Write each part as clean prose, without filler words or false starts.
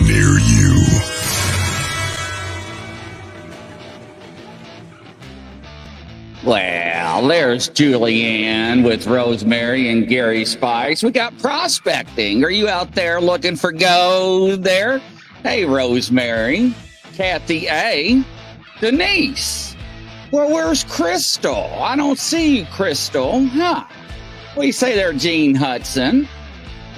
near you. Well, there's Julianne with Rosemary and Gary Spice. We got prospecting. Are you out there looking for gold there? Hey, Rosemary, Kathy A, Denise. Well, where's Crystal? I don't see you, Crystal. Huh? What do you say there, Gene Hudson?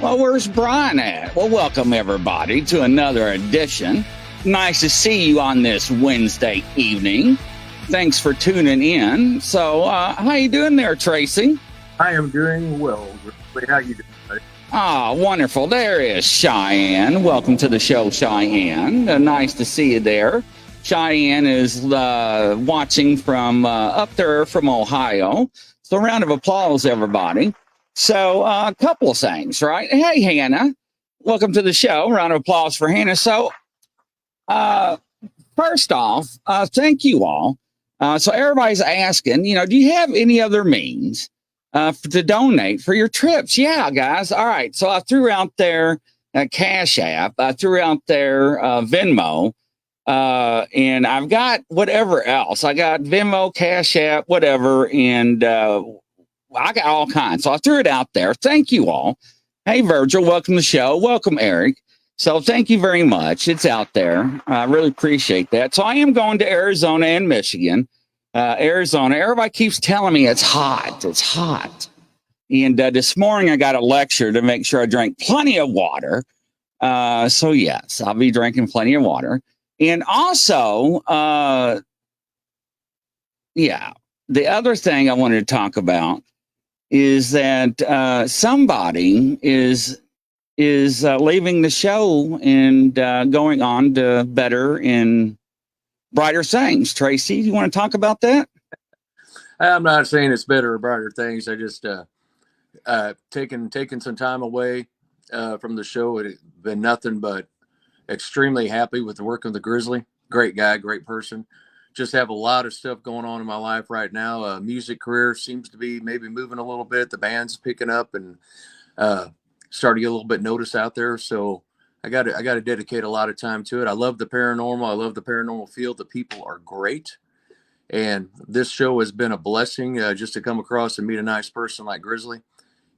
Well, where's Brian at? Well, welcome everybody to another edition. Nice to see you on this Wednesday evening. Thanks for tuning in. So, how you doing there, Tracy? I am doing well. How you doing, buddy? Ah, wonderful. There is Cheyenne. Welcome to the show, Cheyenne. Nice to see you there. Cheyenne is watching from up there from Ohio. So, a round of applause, everybody. So, a couple of things, right? Hey, Hannah. Welcome to the show. Round of applause for Hannah. So, first off, thank you all. So everybody's asking, do you have any other means to donate for your trips? Yeah, guys. All right. So I threw out there a Cash App. I threw out there Venmo. And I've got whatever else. I got Venmo, Cash App, whatever. And I got all kinds. So I threw it out there. Thank you all. Hey, Virgil, welcome to the show. Welcome, Eric. So thank you very much. It's out there. I really appreciate that. So I am going to Arizona and Michigan. Arizona, everybody keeps telling me it's hot. It's hot. And this morning I got a lecture to make sure I drank plenty of water. So yes, I'll be drinking plenty of water. And also, the other thing I wanted to talk about is that somebody is leaving the show and going on to better and brighter things. Tracy, you want to talk about that? I'm not saying it's better or brighter things. I just taking some time away from the show. It's been nothing but extremely happy with the work of the Grizzly. Great guy, great person. Just have a lot of stuff going on in my life right now. Music career seems to be maybe moving a little bit. The band's picking up and starting to get a little bit notice out there. So I got to dedicate a lot of time to it. I love the paranormal. I love the paranormal field. The people are great. And this show has been a blessing just to come across and meet a nice person like Grizzly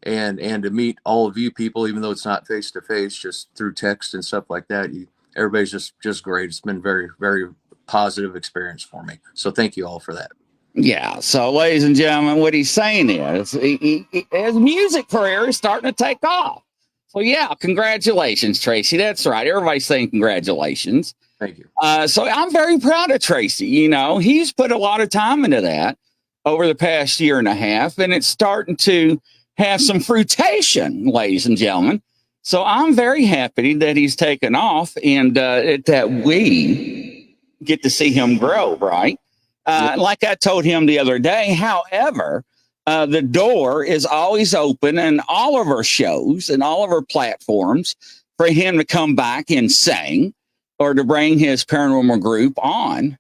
and to meet all of you people, even though it's not face to face, just through text and stuff like that. Everybody's just great. It's been very, very positive experience for me. So thank you all for that. Yeah. So, ladies and gentlemen, what he's saying is his music career is starting to take off. So, yeah, congratulations, Tracy. That's right. Everybody's saying congratulations. Thank you. So I'm very proud of Tracy. He's put a lot of time into that over the past year and a half, and it's starting to have some fruition, ladies and gentlemen. So I'm very happy that he's taken off and that we get to see him grow, right? Like I told him the other day, however, the door is always open in all of our shows and all of our platforms for him to come back and sing or to bring his paranormal group on.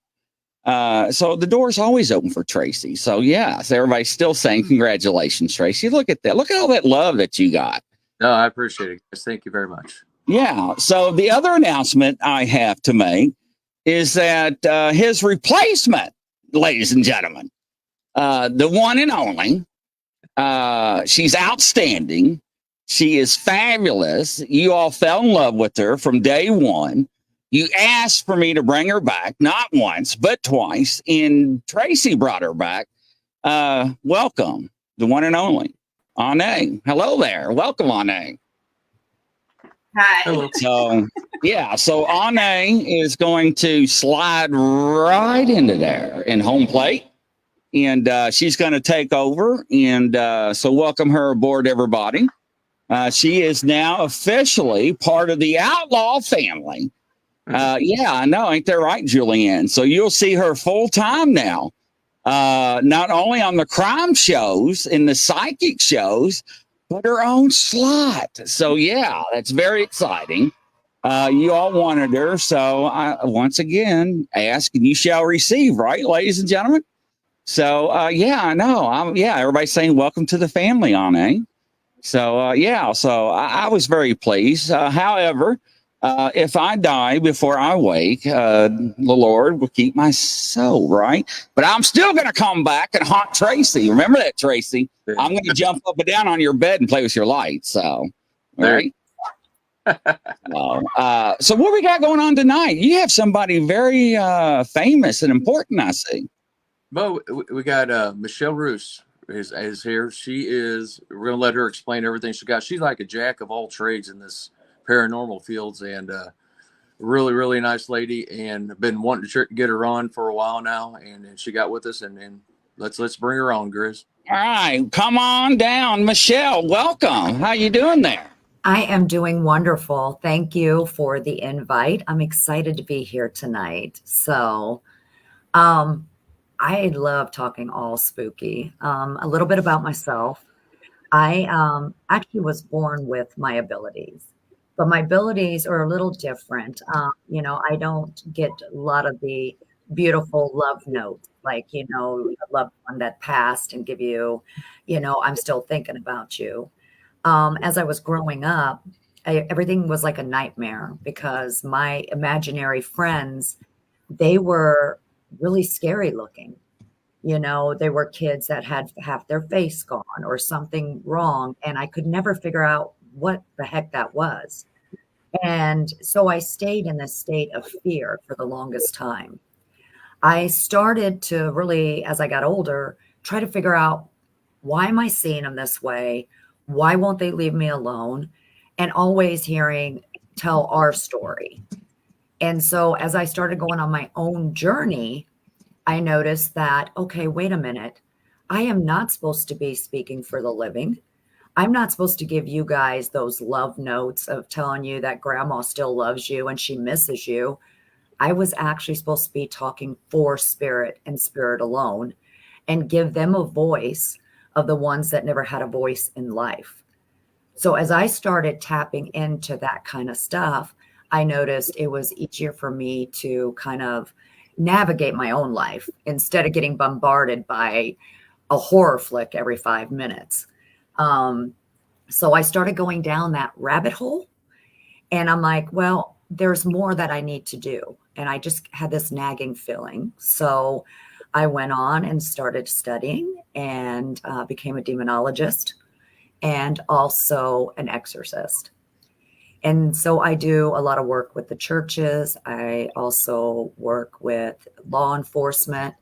So the door's always open for Tracy. So, so everybody's still saying congratulations, Tracy. Look at that. Look at all that love that you got. No, I appreciate it, guys. Thank you very much. Yeah. So the other announcement I have to make is that his replacement, ladies and gentlemen, the one and only, she's outstanding. She is fabulous. You all fell in love with her from day one. You asked for me to bring her back, not once, but twice. And Tracy brought her back. Welcome, the one and only, Ane. Hello there. Welcome, Ane. Hi. Hello. So Ane is going to slide right into there in home plate. And she's going to take over. And so welcome her aboard, everybody. She is now officially part of the Outlaw family. I know. Ain't that right, Julianne? So you'll see her full time now, not only on the crime shows and the psychic shows, but her own slot. So, that's very exciting. You all wanted her. So I once again ask and you shall receive, right, ladies and gentlemen? So, I know. Everybody's saying welcome to the family, Ane. So, so I was very pleased. However, if I die before I wake, the Lord will keep my soul, right? But I'm still going to come back and haunt Tracy. Remember that, Tracy? I'm going to jump up and down on your bed and play with your lights. So, right? So what we got going on tonight? You have somebody very famous and important, I see. Well, we got Michelle Roos is here. We're going to let her explain everything she got. She's like a jack of all trades in this paranormal fields, and really, really nice lady, and been wanting to get her on for a while now, and she got with us, and let's bring her on, Grizz. All right, come on down, Michelle. Welcome. How you doing there? I am doing wonderful. Thank you for the invite. I'm excited to be here tonight. So, I love talking all spooky. A little bit about myself. I actually was born with my abilities, but my abilities are a little different. I don't get a lot of the beautiful love notes, like, a loved one that passed and give you, I'm still thinking about you. As I was growing up, everything was like a nightmare because my imaginary friends, they were really scary looking. They were kids that had half their face gone or something wrong, and I could never figure out what the heck that was. And so I stayed in this state of fear for the longest time. I started to really, as I got older, try to figure out, why am I seeing them this way? Why won't they leave me alone? And always hearing, tell our story. And so as I started going on my own journey, I noticed that, okay, wait a minute. I am not supposed to be speaking for the living. I'm not supposed to give you guys those love notes of telling you that grandma still loves you and she misses you. I was actually supposed to be talking for spirit and spirit alone, and give them a voice of the ones that never had a voice in life. So as I started tapping into that kind of stuff, I noticed it was easier for me to kind of navigate my own life instead of getting bombarded by a horror flick every 5 minutes. So I started going down that rabbit hole, and I'm like, well, there's more that I need to do. And I just had this nagging feeling. So I went on and started studying and became a demonologist and also an exorcist. And so I do a lot of work with the churches. I also work with law enforcement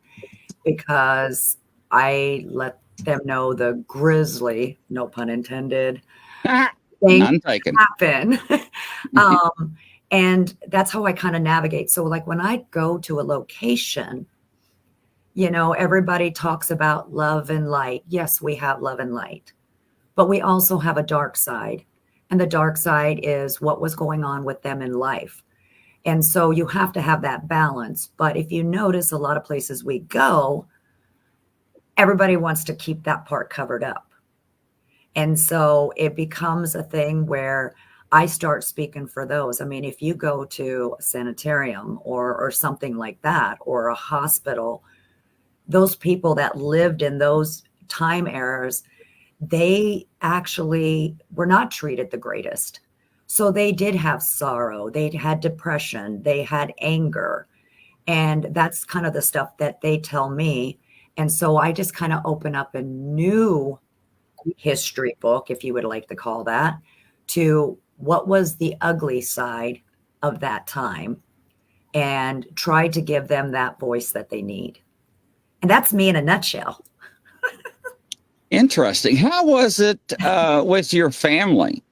because I let them know the grisly, no pun intended, things happen. And that's how I kind of navigate. So like when I go to a location, everybody talks about love and light. Yes, we have love and light, but we also have a dark side. And the dark side is what was going on with them in life. And so you have to have that balance. But if you notice, a lot of places we go, everybody wants to keep that part covered up. And so it becomes a thing where I start speaking for those. I mean, if you go to a sanitarium or something like that, or a hospital, those people that lived in those time eras, they actually were not treated the greatest. So they did have sorrow, they had depression, they had anger. And that's kind of the stuff that they tell me. And so I just kind of open up a new history book, if you would like to call that, to what was the ugly side of that time, and try to give them that voice that they need. And that's me in a nutshell. Interesting. How was it with your family,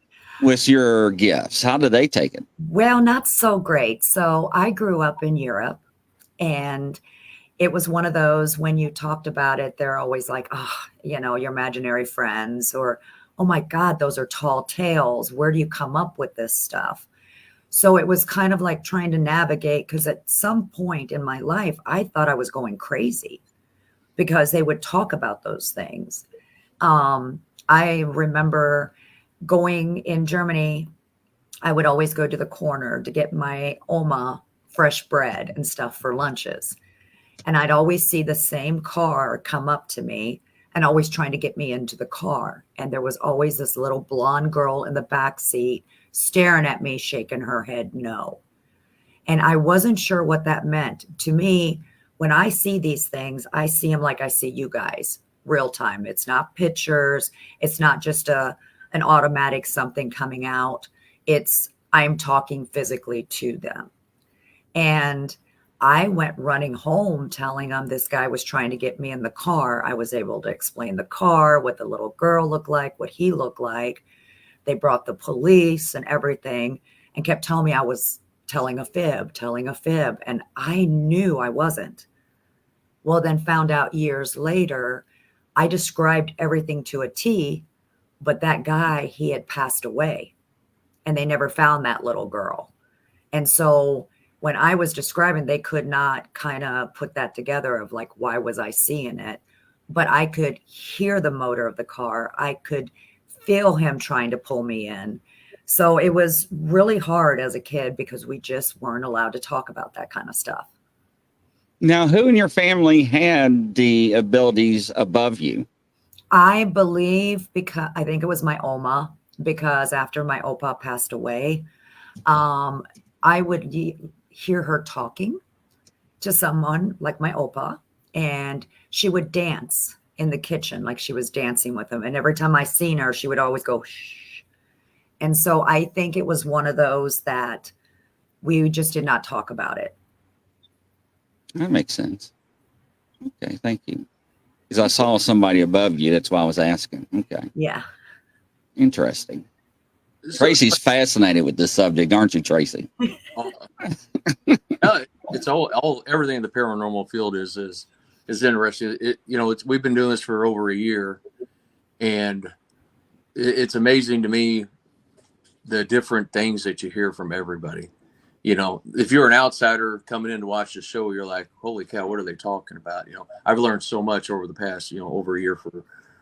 with your gifts? How did they take it? Well, not so great. So I grew up in Europe, and it was one of those, when you talked about it, they're always like, oh, your imaginary friends, or, oh my God, those are tall tales. Where do you come up with this stuff? So it was kind of like trying to navigate, because at some point in my life, I thought I was going crazy because they would talk about those things. I remember going in Germany, I would always go to the corner to get my Oma fresh bread and stuff for lunches. And I'd always see the same car come up to me and always trying to get me into the car. And there was always this little blonde girl in the back seat staring at me, shaking her head no. And I wasn't sure what that meant. To me, when I see these things, I see them like I see you guys, real time. It's not pictures. It's not just an automatic something coming out. It's I'm talking physically to them. And I went running home telling them this guy was trying to get me in the car. I was able to explain the car, what the little girl looked like, what he looked like. They brought the police and everything and kept telling me I was telling a fib, telling a fib. And I knew I wasn't. Well, then found out years later, I described everything to a T, but that guy, he had passed away and they never found that little girl. And so when I was describing, they could not kind of put that together of like, why was I seeing it? But I could hear the motor of the car. I could feel him trying to pull me in. So it was really hard as a kid because we just weren't allowed to talk about that kind of stuff. Now, who in your family had the abilities above you? I believe because I think it was my Oma, because after my Opa passed away, I would hear her talking to someone like my Opa, and she would dance in the kitchen like she was dancing with him. And every time I seen her, she would always go, shh. And so I think it was one of those that we just did not talk about it. That makes sense. Okay, thank you. Because I saw somebody above you. That's why I was asking. Okay. Yeah. Interesting. So, Tracy's fascinated with this subject, aren't you, Tracy? it's all everything in the paranormal field is interesting. We've been doing this for over a year, and it's amazing to me the different things that you hear from everybody. If you're an outsider coming in to watch the show, you're like, holy cow, what are they talking about? I've learned so much over the past, over a year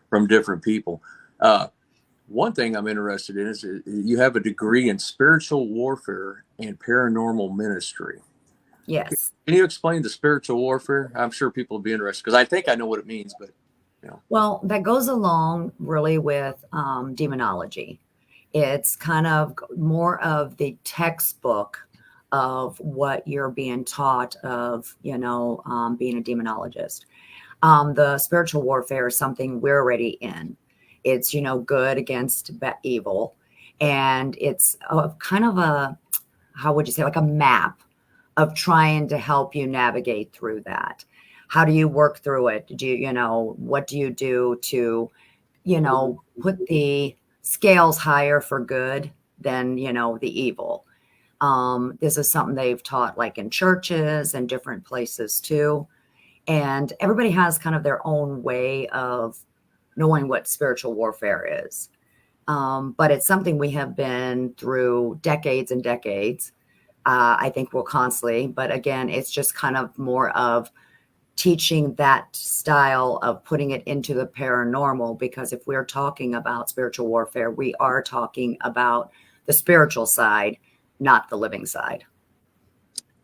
from different people. One thing I'm interested in is you have a degree in spiritual warfare and paranormal ministry. Yes. Can you explain the spiritual warfare? I'm sure people will be interested because I think I know what it means, but Well, that goes along really with demonology. It's kind of more of the textbook of what you're being taught of, being a demonologist. The spiritual warfare is something we're already in. It's, good against evil. And it's kind of how would you say, like a map of trying to help you navigate through that. How do you work through it? What do you do to, put the scales higher for good than, the evil? This is something they've taught like in churches and different places too. And everybody has kind of their own way of knowing what spiritual warfare is. But it's something we have been through decades and decades. I think we'll constantly, but again, it's just kind of more of teaching that style of putting it into the paranormal, because if we're talking about spiritual warfare, we are talking about the spiritual side, not the living side.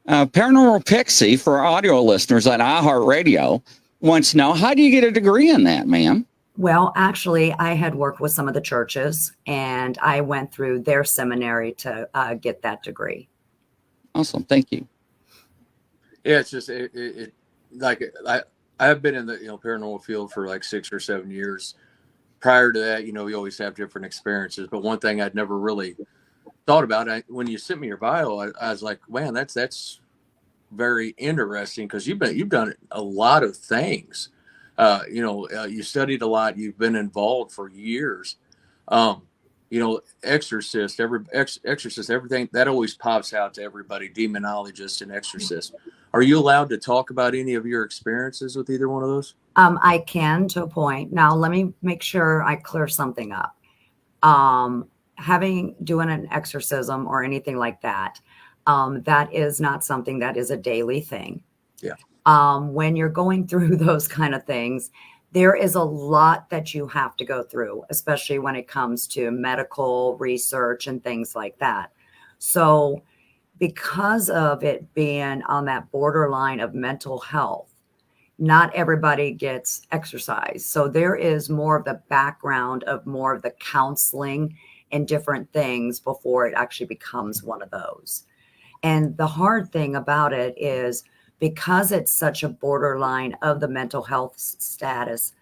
Paranormal Pixie, for our audio listeners at iHeartRadio, wants to know, how do you get a degree in that, ma'am? Well, actually, I had worked with some of the churches, and I went through their seminary to get that degree. Awesome. Thank you. Yeah, it's just like I've been in the paranormal field for like 6 or 7 years. Prior to that, you always have different experiences. But one thing I'd never really thought about, when you sent me your bio, I was like, man, that's very interesting, because you've done a lot of things. You studied a lot. You've been involved for years. Exorcist, exorcist, everything that always pops out to everybody. Demonologist and exorcist. Are you allowed to talk about any of your experiences with either one of those? I can, to a point. Now, let me make sure I clear something up. Doing an exorcism or anything like that, that is not something that is a daily thing. Yeah. When you're going through those kind of things, there is a lot that you have to go through, especially when it comes to medical research and things like that. So because of it being on that borderline of mental health, not everybody gets exercise. So there is more of the background of more of the counseling and different things before it actually becomes one of those. And the hard thing about it is because it's such a borderline of the mental health status,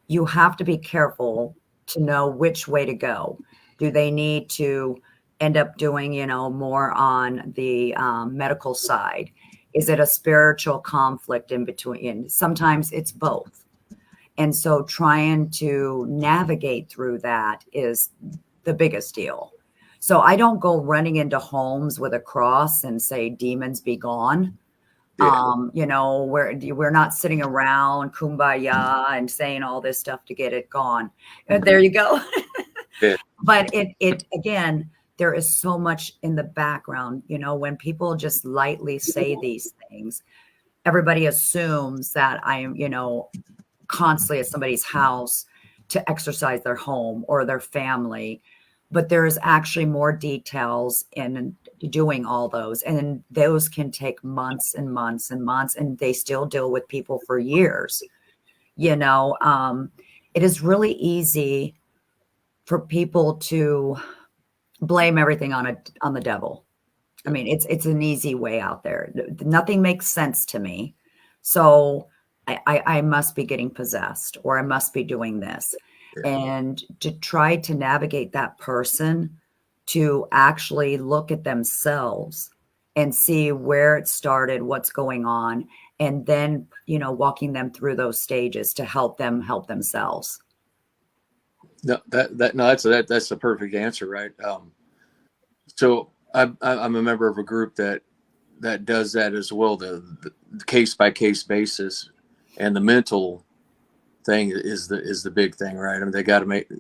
you have to be careful to know which way to go. Do they need to end up doing, more on the medical side? Is it a spiritual conflict in between? Sometimes it's both. And so trying to navigate through that is the biggest deal. So I don't go running into homes with a cross and say, demons be gone. Yeah. We're not sitting around kumbaya and saying all this stuff to get it gone. There you go. Yeah. But it again, there is so much in the background. When people just lightly say these things, everybody assumes that I am, constantly at somebody's house to exercise their home or their family. But there's actually more details in doing all those. And those can take months and months and months, and they still deal with people for years. It is really easy for people to blame everything on the devil. I mean, it's an easy way out there. Nothing makes sense to me. So I must be getting possessed, or I must be doing this. Yeah. And to try to navigate that person to actually look at themselves and see where it started, what's going on, and then, walking them through those stages to help them help themselves. No, that's the perfect answer, right? So I'm a member of a group that does that as well, the case by case basis, and the mental thing is the big thing, right? I mean,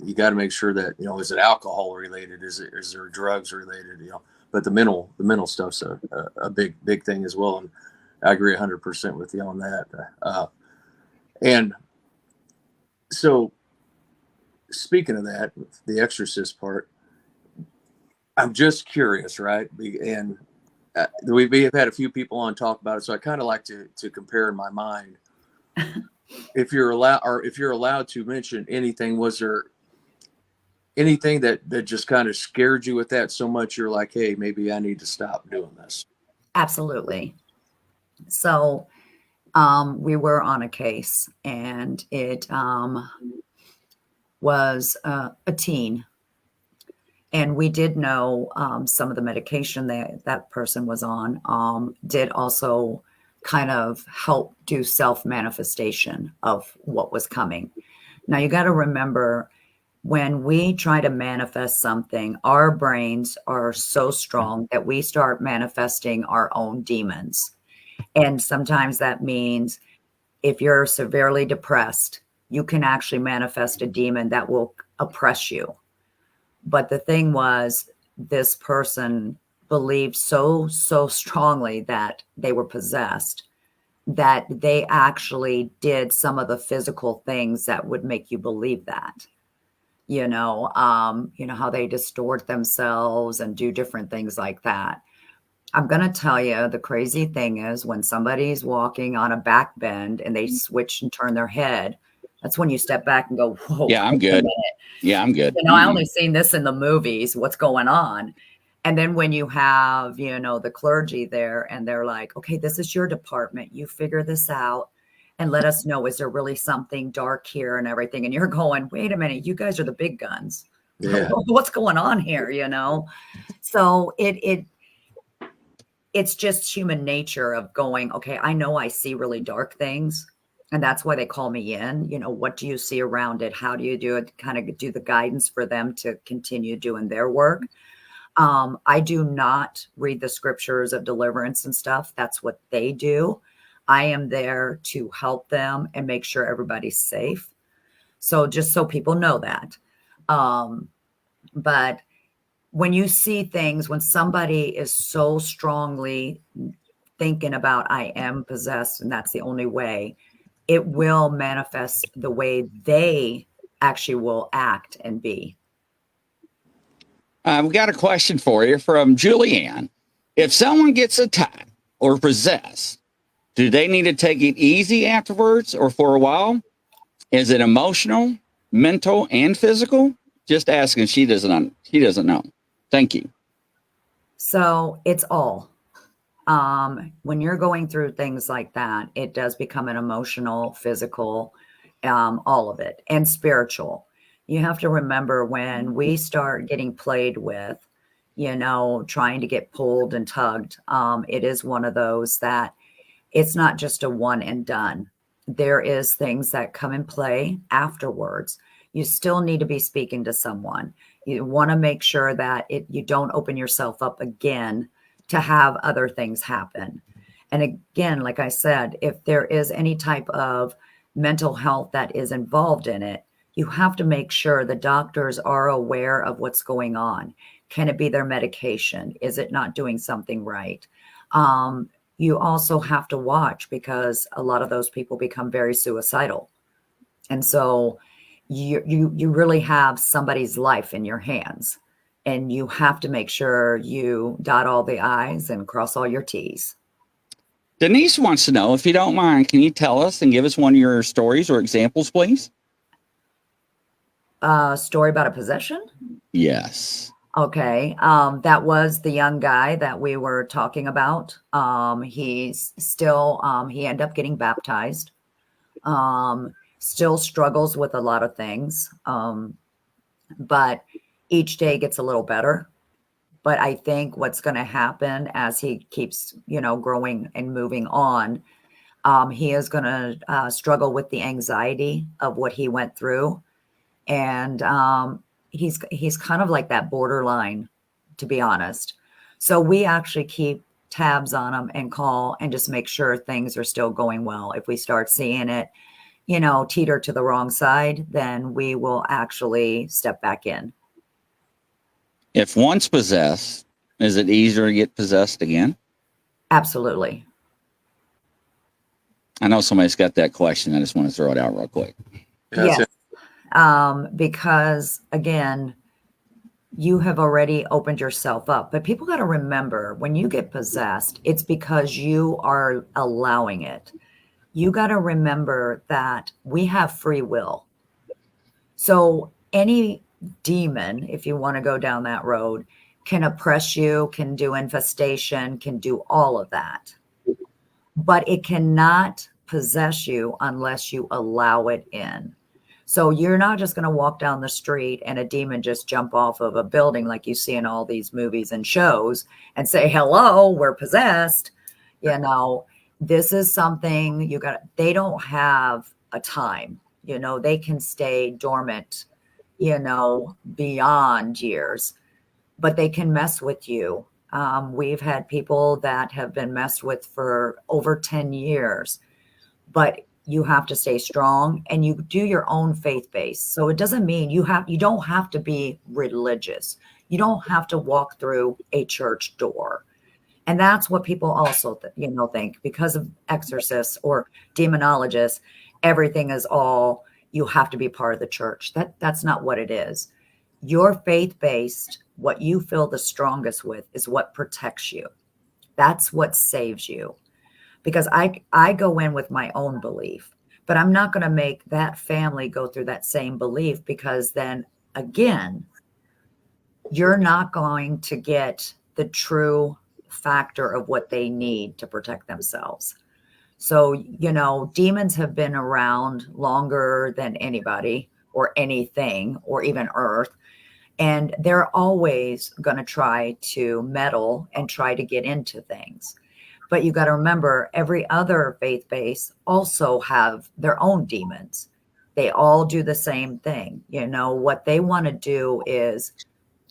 you got to make sure that, is it alcohol related? Is there drugs related? But the mental stuff's a big thing as well, and I agree 100% with you on that. And so, speaking of that, the exorcist part, I'm just curious, right? And we have had a few people on talk about it, so I kind of like to compare in my mind. If you're allowed to mention anything, was there anything that just kind of scared you with that so much you're like, hey, maybe I need to stop doing this? Absolutely. So we were on a case, and it was a teen. And we did know some of the medication that person was on did also kind of help do self-manifestation of what was coming. Now, you got to remember, when we try to manifest something, our brains are so strong that we start manifesting our own demons. And sometimes that means if you're severely depressed, you can actually manifest a demon that will oppress you. But the thing was, this person believed so strongly that they were possessed that they actually did some of the physical things that would make you believe that. How they distort themselves and do different things like that. I'm going to tell you, the crazy thing is when somebody's walking on a back bend and they switch and turn their head, that's when you step back and go, whoa. Yeah, I'm good. Yeah, I'm good. I only seen this in the movies. What's going on? And then when you have, the clergy there and they're like, okay, this is your department. You figure this out and let us know, is there really something dark here and everything? And you're going, wait a minute, you guys are the big guns. Yeah. What's going on here? So it's just human nature of going, okay, I know I see really dark things. And that's why they call me in. What do you see around it? How do you do it? Kind of do the guidance for them to continue doing their work. I do not read the scriptures of deliverance and stuff. That's what they do. I am there to help them and make sure everybody's safe. So just so people know that. But when you see things, when somebody is so strongly thinking about, I am possessed and that's the only way, it will manifest the way they actually will act and be. We got a question for you from Julianne. If someone gets attacked or possessed, Do they need to take it easy afterwards or for a while? Is it emotional, mental, and physical? Just asking. She doesn't know. Thank you. So it's all. When you're going through things like that, it does become an emotional, physical, all of it, and spiritual. You have to remember when we start getting played with, trying to get pulled and tugged, it is one of those that it's not just a one and done. There is things that come in play afterwards. You still need to be speaking to someone. You want to make sure that you don't open yourself up again to have other things happen. And again, like I said, if there is any type of mental health that is involved in it, you have to make sure the doctors are aware of what's going on. Can it be their medication? Is it not doing something right? You also have to watch because a lot of those people become very suicidal. And so you really have somebody's life in your hands, and you have to make sure you dot all the I's and cross all your T's. Denise wants to know, if you don't mind, can you tell us and give us one of your stories or examples, please? Story about a possession? Yes. Okay. That was the young guy that we were talking about. He's still, he ended up getting baptized. Still struggles with a lot of things. But each day gets a little better. But I think what's going to happen as he keeps, growing and moving on, he is going to struggle with the anxiety of what he went through. And he's kind of like that borderline, to be honest. So we actually keep tabs on him and call and just make sure things are still going well. If we start seeing it, teeter to the wrong side, then we will actually step back in. If once possessed, is it easier to get possessed again? Absolutely. I know somebody's got that question. I just want to throw it out real quick. Yes. Because again, you have already opened yourself up. But people got to remember, when you get possessed, it's because you are allowing it. You got to remember that we have free will. So any demon, if you want to go down that road, can oppress you, can do infestation, can do all of that. But it cannot possess you unless you allow it in. So you're not just going to walk down the street and a demon just jump off of a building like you see in all these movies and shows and say, hello, we're possessed. This is something they don't have a time, they can stay dormant, beyond years, but they can mess with you. We've had people that have been messed with for over 10 years, but you have to stay strong and you do your own faith base. So it doesn't mean you don't have to be religious. You don't have to walk through a church door. And that's what people also, think, because of exorcists or demonologists, everything is all, you have to be part of the church. That's not what it is. Your faith-based, what you feel the strongest with is what protects you. That's what saves you. Because I go in with my own belief, but I'm not going to make that family go through that same belief, because then again, you're not going to get the true factor of what they need to protect themselves. So, demons have been around longer than anybody or anything or even Earth. And they're always going to try to meddle and try to get into things. But you got to remember, every other faith base also have their own demons. They all do the same thing. What they want to do is,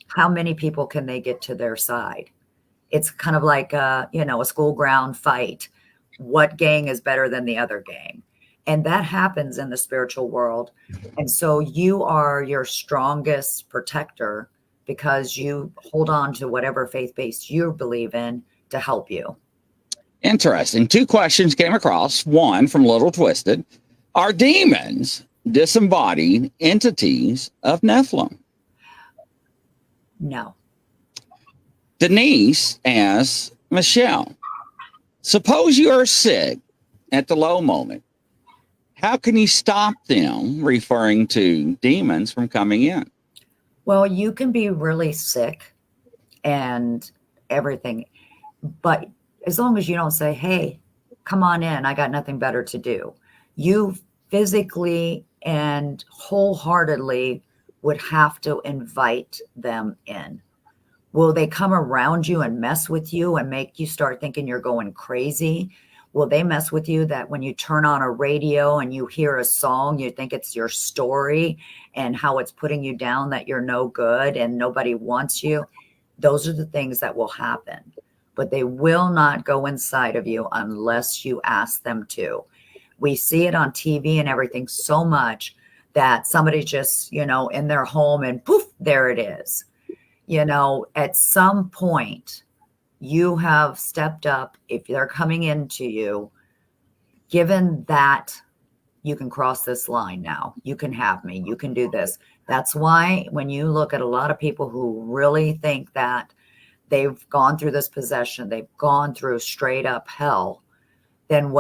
how many people can they get to their side? It's kind of like a school ground fight. What gang is better than the other gang? And that happens in the spiritual world. And so you are your strongest protector because you hold on to whatever faith base you believe in to help you. Interesting. 2 questions came across. One from Little Twisted. Are demons disembodied entities of Nephilim? No. Denise asks Michelle, suppose you are sick at the low moment. How can you stop them, referring to demons, from coming in? Well, you can be really sick and everything, but as long as you don't say, hey, come on in, I got nothing better to do, you physically and wholeheartedly would have to invite them in. Will they come around you and mess with you and make you start thinking you're going crazy? Will they mess with you that when you turn on a radio and you hear a song, you think it's your story and how it's putting you down, that you're no good and nobody wants you? Those are the things that will happen, but they will not go inside of you unless you ask them to. We see it on TV and everything so much that somebody just, in their home and poof, there it is. At some point, you have stepped up. If they're coming into you, given that you can cross this line now, you can have me, you can do this. That's why when you look at a lot of people who really think that they've gone through this possession, they've gone through straight up hell, then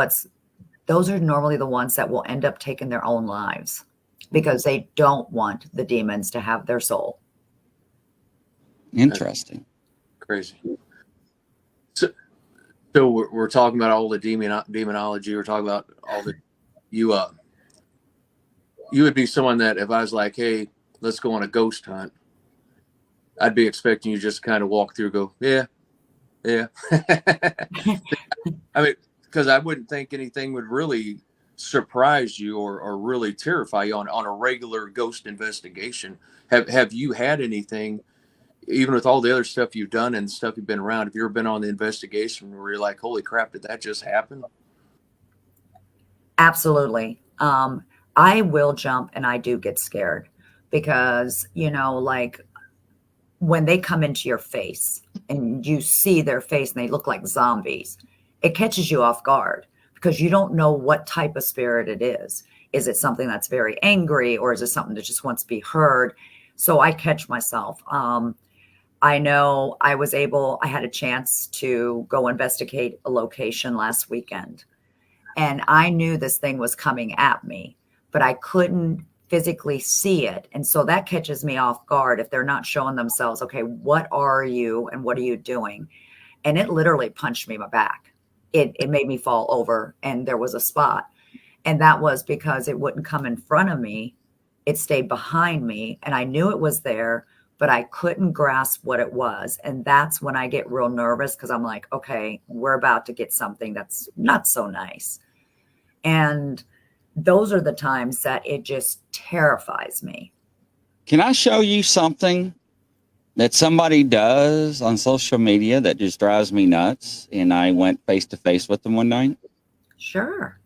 those are normally the ones that will end up taking their own lives because they don't want the demons to have their soul. Interesting. Crazy. So we're talking about all the demonology. We're talking about all the you would be someone that if I was like, hey, let's go on a ghost hunt, I'd be expecting you just kind of walk through, go, yeah. I mean, because I wouldn't think anything would really surprise you or really terrify you on a regular ghost investigation. Have you had anything, even with all the other stuff you've done and stuff you've been around, have you ever been on the investigation where you're like, holy crap, did that just happen? Absolutely. I will jump and I do get scared because, like when they come into your face and you see their face and they look like zombies, it catches you off guard because you don't know what type of spirit it is. Is it something that's very angry or is it something that just wants to be heard? So I catch myself. I know I had a chance to go investigate a location last weekend, and I knew this thing was coming at me, but I couldn't physically see it. And so that catches me off guard if they're not showing themselves, okay, what are you and what are you doing? And it literally punched me in my back. It made me fall over and there was a spot. And that was because it wouldn't come in front of me. It stayed behind me and I knew it was there, but I couldn't grasp what it was. And that's when I get real nervous because I'm like, okay, we're about to get something that's not so nice. And those are the times that it just terrifies me. Can I show you something that somebody does on social media that just drives me nuts? And I went face to face with them one night. Sure.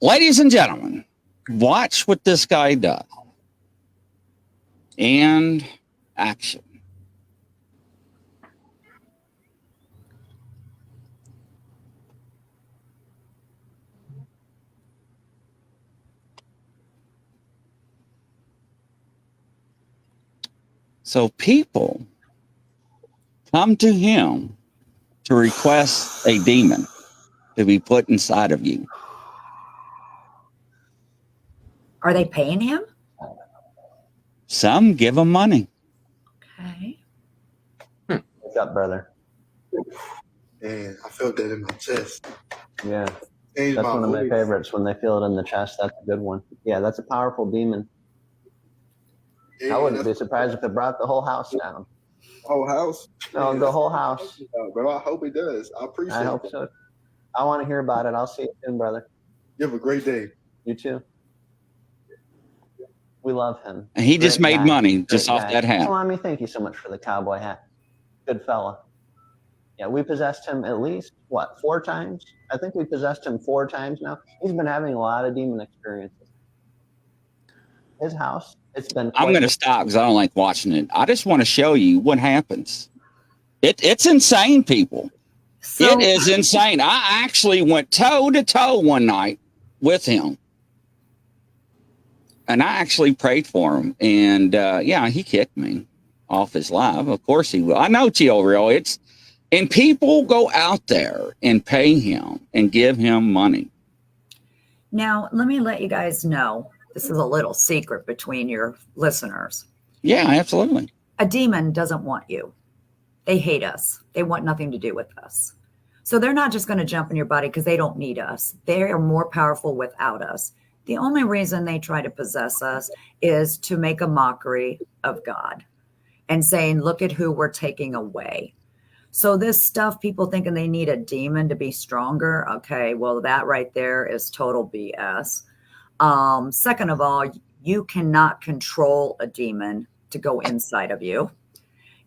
Ladies and gentlemen, watch what this guy does. And action. So people come to him to request a demon to be put inside of you. Are they paying him? Some give him money. Okay. What's up, brother? And I felt that in my chest. Yeah, that's one of my favorites. When they feel it in the chest, that's a good one. Yeah, that's a powerful demon. Yeah, I wouldn't be surprised if it brought the whole house down. Whole house? No, the whole house. But I hope it does. I appreciate it. I hope so. I want to hear about it. I'll see you soon, brother. You have a great day. You too. We love him. And he just made money just off that hat. Salami, thank you so much for the cowboy hat. Good fella. Yeah, we possessed him at least, 4 times? I think we possessed him 4 times now. He's been having a lot of demon experiences. His house, it's been... I'm going to stop because I don't like watching it. I just want to show you what happens. It's insane, people. It is insane. I actually went toe to toe one night with him. And I actually prayed for him. And he kicked me off his live. Of course he will. I know, Teal Real. And people go out there and pay him and give him money. Now, let me let you guys know, this is a little secret between your listeners. Yeah, absolutely. A demon doesn't want you. They hate us. They want nothing to do with us. So they're not just going to jump in your body because they don't need us. They are more powerful without us. The only reason they try to possess us is to make a mockery of God and saying, look at who we're taking away. So this stuff, people thinking they need a demon to be stronger. Okay, well, that right there is total BS. Second of all, you cannot control a demon to go inside of you.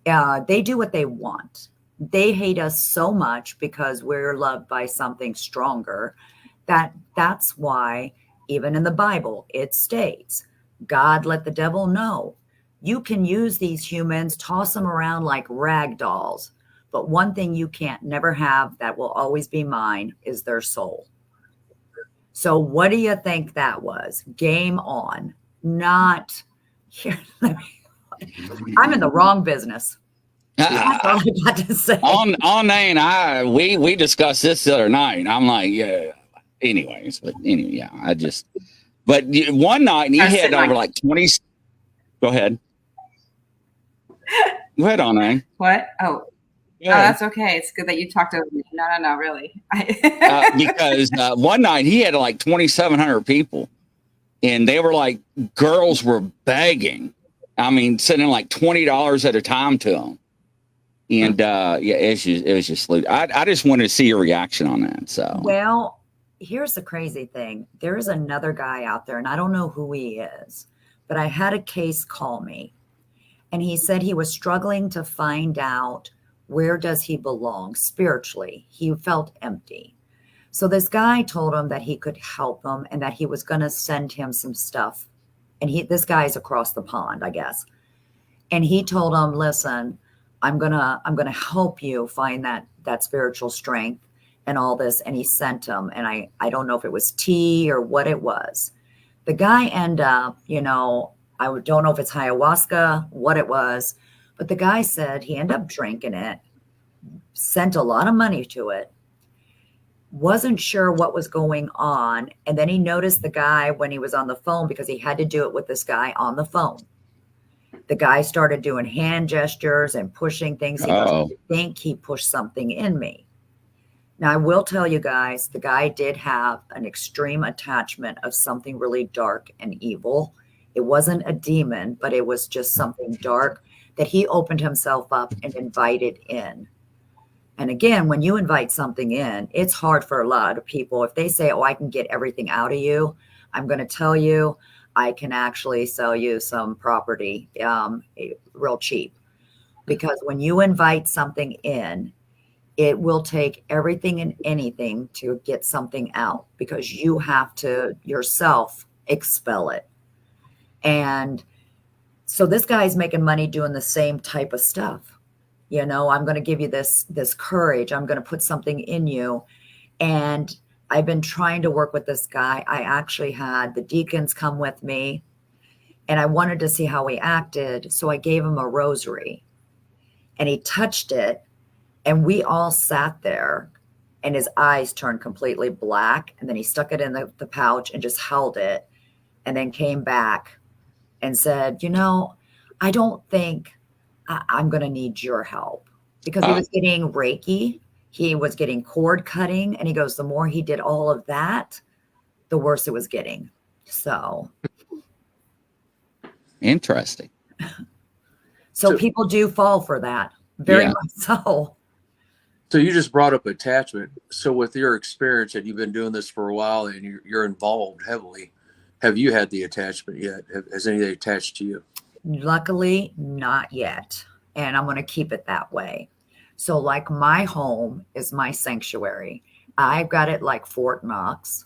They do what they want. They hate us so much because we're loved by something stronger. That's why even in the Bible it states, God let the devil know, you can use these humans, toss them around like rag dolls, but one thing you can't never have that will always be mine is their soul. So what do you think that was? Game on. Not here. I'm in the wrong business. That's all I got to say. On Nane, we discussed this the other night. I'm like, yeah. Anyways, but anyway, yeah. But one night you had over like 20. Go ahead. Go ahead, on Nane. What? Oh, that's okay. It's good that you talked over me. No, really. Because one night he had like 2,700 people, and they were like, girls were begging. I mean, sending like $20 at a time to them. And yeah, it was just, I just wanted to see your reaction on that. So, well, here's the crazy thing. There's another guy out there, and I don't know who he is, but I had a case call me, and he said he was struggling to find out where does he belong spiritually. He felt empty. So this guy told him that he could help him and that he was going to send him some stuff. And this guy's across the pond, I guess. And he told him, listen, I'm gonna help you find that spiritual strength and all this. And he sent him, and I don't know if it was tea or what it was. The guy ended up, I don't know if it's ayahuasca, what it was, but the guy said he ended up drinking it, sent a lot of money to it, wasn't sure what was going on. And then he noticed the guy when he was on the phone, because he had to do it with this guy on the phone. The guy started doing hand gestures and pushing things. He goes, I think he pushed something in me. Now, I will tell you guys, the guy did have an extreme attachment of something really dark and evil. It wasn't a demon, but it was just something dark that he opened himself up and invited in. And again, when you invite something in, it's hard for a lot of people. If they say, oh, I can get everything out of you, I'm going to tell you, I can actually sell you some property real cheap. Because when you invite something in, it will take everything and anything to get something out, because you have to yourself expel it. And so this guy's making money doing the same type of stuff. I'm going to give you this courage. I'm going to put something in you. And I've been trying to work with this guy. I actually had the deacons come with me, and I wanted to see how he acted. So I gave him a rosary, and he touched it, and we all sat there, and his eyes turned completely black. And then he stuck it in the pouch and just held it, and then came back and said, I don't think I'm going to need your help, because he was getting Reiki. He was getting cord cutting. And he goes, the more he did all of that, the worse it was getting. So. Interesting. So people do fall for that. Very much so. So you just brought up attachment. So with your experience, and you've been doing this for a while, and you're involved heavily, have you had the attachment yet? Has anything attached to you? Luckily, not yet. And I'm going to keep it that way. So like my home is my sanctuary. I've got it like Fort Knox.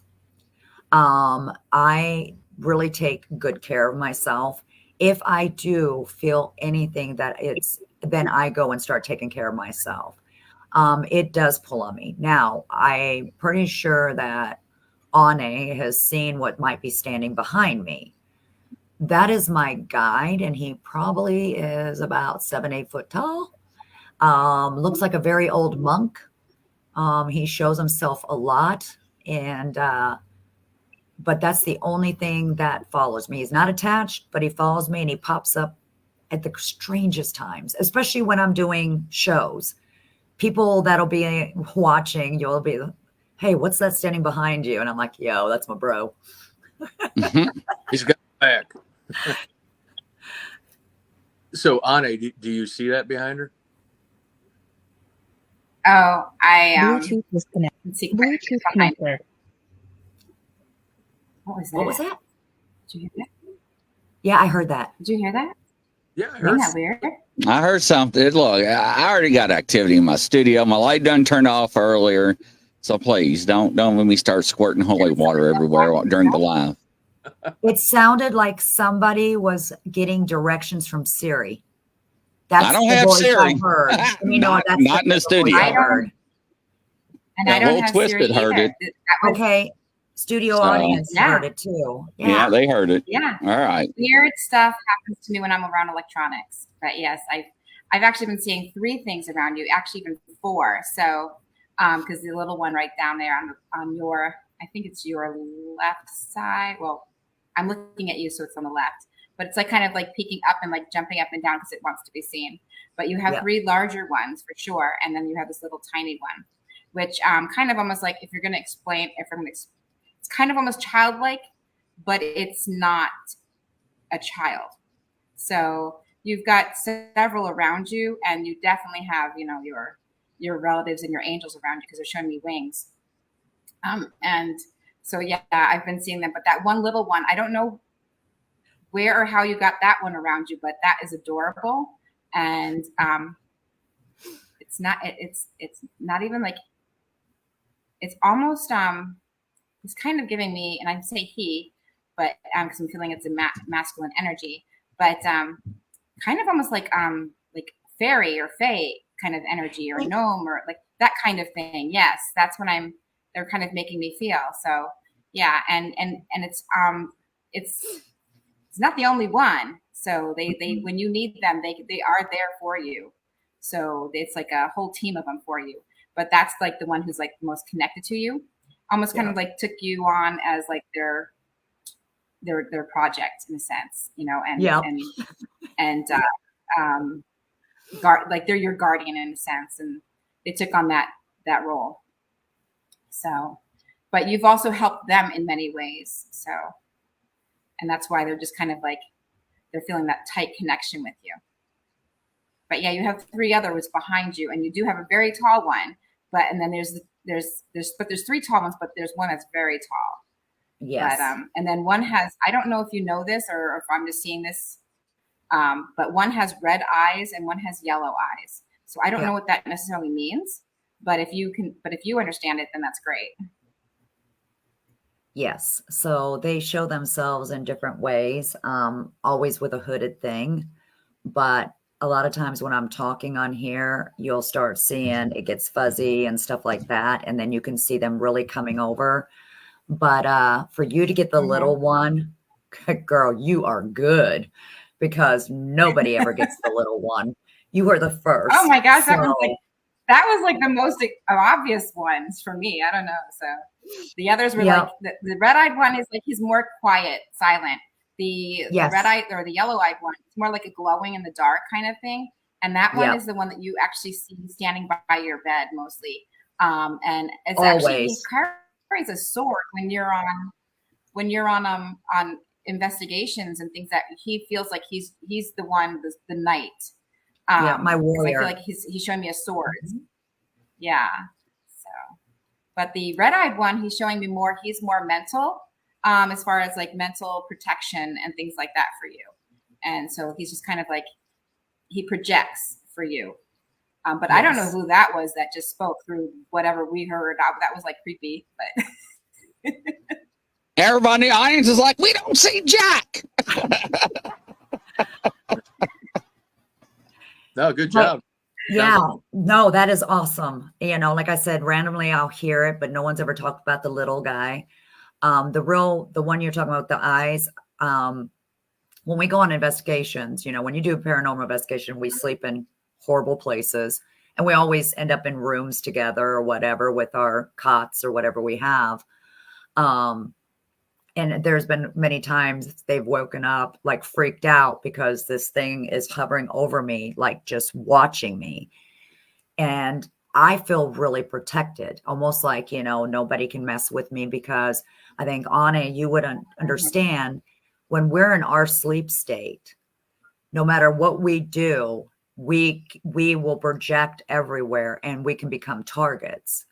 I really take good care of myself. If I do feel anything then I go and start taking care of myself. It does pull on me. Now, I'm pretty sure that Ane has seen what might be standing behind me. That is my guide, and he probably is about 7-8 foot tall. Looks like a very old monk. He shows himself a lot, and but that's the only thing that follows me. He's not attached, but he follows me and he pops up at the strangest times, especially when I'm doing shows. People that'll be watching, you'll be, hey, what's that standing behind you? And I'm like, yo, that's my bro. He's got back. So, Anne, do you see that behind her? Oh, I Bluetooth disconnected. Bluetooth connected. What was that? What was that? Did you hear that? Yeah, I heard that. Did you hear that? Yeah, I Isn't heard. that weird? I heard something. Look, I already got activity in my studio. My light done turned off earlier. So please don't let me start squirting holy water everywhere during the live. It sounded like somebody was getting directions from Siri. I don't have Siri. Heard. Not in the studio. I don't, and I don't have Twisted Siri heard either. it. Okay. Studio audience heard it too. Yeah, they heard it. Yeah. All right. Weird stuff happens to me when I'm around electronics. But yes, I've actually been seeing 3 things around you, actually even 4. So, because the little one right down there on your, I think it's your left side. Well, I'm looking at you, so it's on the left. But it's like kind of like peeking up and like jumping up and down because it wants to be seen. But you have 3 larger ones for sure, and then you have this little tiny one, which kind of almost like if you're going to explain, it's kind of almost childlike, but it's not a child. So you've got several around you, and you definitely have, your relatives and your angels around you because they're showing me wings. And so, yeah, I've been seeing them. But that one little one, I don't know where or how you got that one around you, but that is adorable. And it's not even like, it's almost, it's kind of giving me, and I say he, but because I'm feeling it's a masculine energy, but kind of almost like fairy or fae kind of energy, or gnome, or like that kind of thing. Yes, that's what they're kind of making me feel. So yeah, and it's not the only one. So they when you need them, they are there for you. So it's like a whole team of them for you. But that's like the one who's like the most connected to you, almost kind of like took you on as like their project in a sense, like they're your guardian in a sense, and they took on that role. So, but you've also helped them in many ways. So, and that's why they're just kind of like, they're feeling that tight connection with you. But yeah, you have 3 others behind you, and you do have a very tall one. But and then there's 3 tall ones, but there's one that's very tall. Yes. But and then one has, I don't know if you know this or if I'm just seeing this, but one has red eyes and one has yellow eyes. So I don't know what that necessarily means. But if you understand it, then that's great. Yes. So they show themselves in different ways, always with a hooded thing. But a lot of times when I'm talking on here, you'll start seeing it gets fuzzy and stuff like that. And then you can see them really coming over. But for you to get the little one, girl, you are good, because nobody ever gets the little one. You were the first. Oh my gosh, that was like the most obvious ones for me. I don't know. So the others were like the red-eyed one is like, he's more quiet, silent. The red-eyed or the yellow-eyed one, it's more like a glowing in the dark kind of thing. And that one is the one that you actually see standing by your bed mostly. And it's actually, he carries a sword when you're on investigations and things, that he feels like he's the one, the knight. My warrior. I feel like he's showing me a sword. Mm-hmm. Yeah. So, but the red-eyed one, he's showing me more. He's more mental, as far as like mental protection and things like that for you. And so he's just kind of like, he projects for you. But I don't know who that was that just spoke through whatever we heard. That was like creepy, but everybody in the audience is like, we don't see Jack. No, good job. Yeah, no, that is awesome. Like I said, randomly I'll hear it, but no one's ever talked about the little guy. The one you're talking about, the eyes. When we go on investigations, when you do a paranormal investigation, we sleep in horrible places, and we always end up in rooms together or whatever with our cots or whatever we have. And there's been many times they've woken up like freaked out because this thing is hovering over me, like just watching me. And I feel really protected, almost like, nobody can mess with me because I think, Anna, you would understand when we're in our sleep state, no matter what we do, we will project everywhere and we can become targets.